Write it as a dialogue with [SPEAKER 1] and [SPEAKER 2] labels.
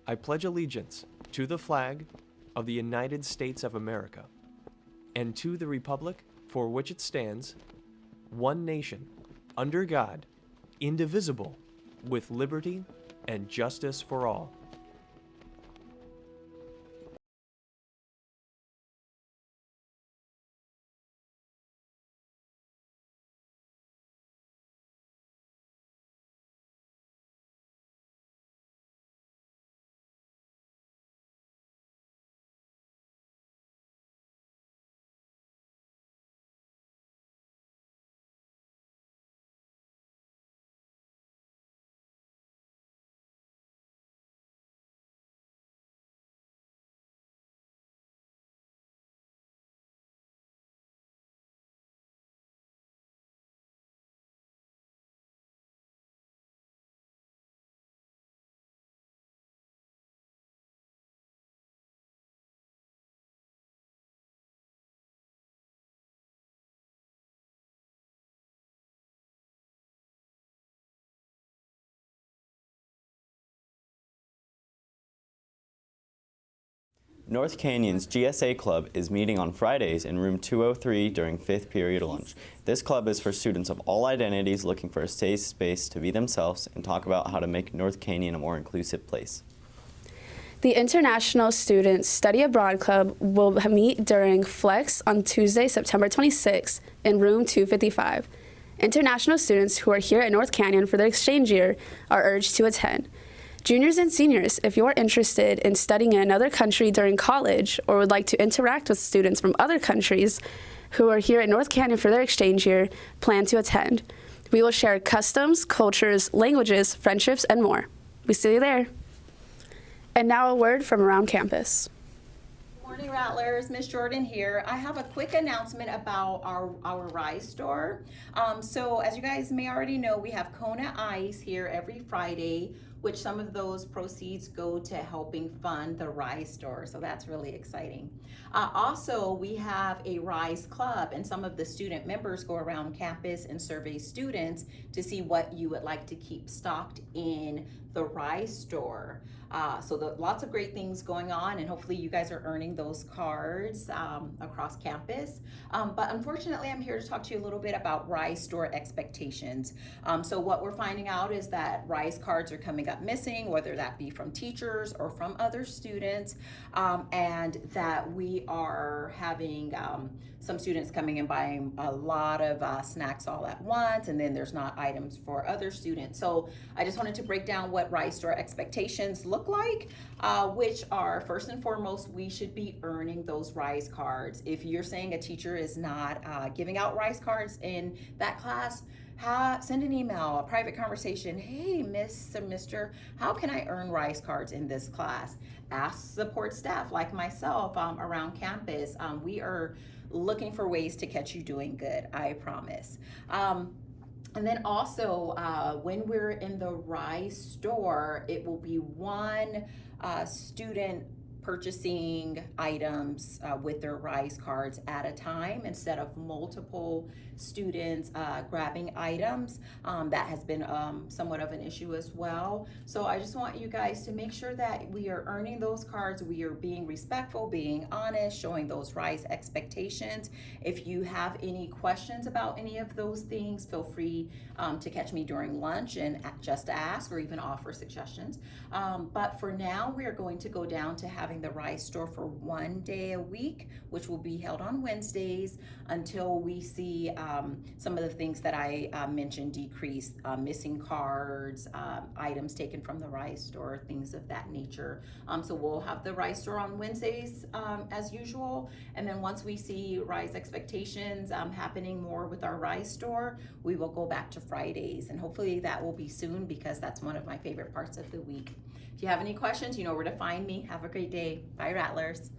[SPEAKER 1] I pledge allegiance to the flag of the United States of America and to the republic for which it stands, one nation, under God, indivisible, with liberty and justice for all.
[SPEAKER 2] North Canyon's GSA Club is meeting on Fridays in room 203 during 5th period lunch. This club is for students of all identities looking for a safe space to be themselves and talk about how to make North Canyon a more inclusive place.
[SPEAKER 3] The International Students Study Abroad Club will meet during Flex on Tuesday, September 26 in room 255. International students who are here at North Canyon for their exchange year are urged to attend. Juniors and seniors, if you are interested in studying in another country during college or would like to interact with students from other countries who are here at North Canyon for their exchange year, plan to attend. We will share customs, cultures, languages, friendships, and more. We see you there. And now a word from around campus.
[SPEAKER 4] Good morning, Rattlers. Miss Jordan here. I have a quick announcement about our Rise store. So as you guys may already know, we have Kona Ice here every Friday, which some of those proceeds go to helping fund the Rise store. So that's really exciting. Also, we have a Rise Club, and some of the student members go around campus and survey students to see what you would like to keep stocked in the Rise store. Lots of great things going on, and hopefully you guys are earning those cards across campus. But unfortunately, I'm here to talk to you a little bit about Rise store expectations. So what we're finding out is that Rise cards are coming up missing, whether that be from teachers or from other students, and that we are having some students coming and buying a lot of snacks all at once, and then there's not items for other students. So I just wanted to break down what Rise store expectations look like, which are, first and foremost, we should be earning those Rise cards. If you're saying a teacher is not giving out Rise cards in that class, send an email, a private conversation. Hey, Miss or Mr., how can I earn Rise cards in this class? Ask support staff like myself around campus. We are looking for ways to catch you doing good, I promise. And then also, when we're in the Rise store, it will be one student purchasing items with their Rise cards at a time instead of multiple students grabbing items. That has been somewhat of an issue as well. So I just want you guys to make sure that we are earning those cards, we are being respectful, being honest, showing those Rise expectations. If you have any questions about any of those things, feel free to catch me during lunch and just ask or even offer suggestions. But for now, we are going to go down to having the Rise store for one day a week, which will be held on Wednesdays until we see some of the things that I mentioned decrease, missing cards, items taken from the Rise store, things of that nature. So we'll have the Rise store on Wednesdays as usual, and then once we see Rise expectations happening more with our Rise store, we will go back to Fridays, and hopefully that will be soon because that's one of my favorite parts of the week. If you have any questions, you know where to find me. Have a great day. Bye, Rattlers.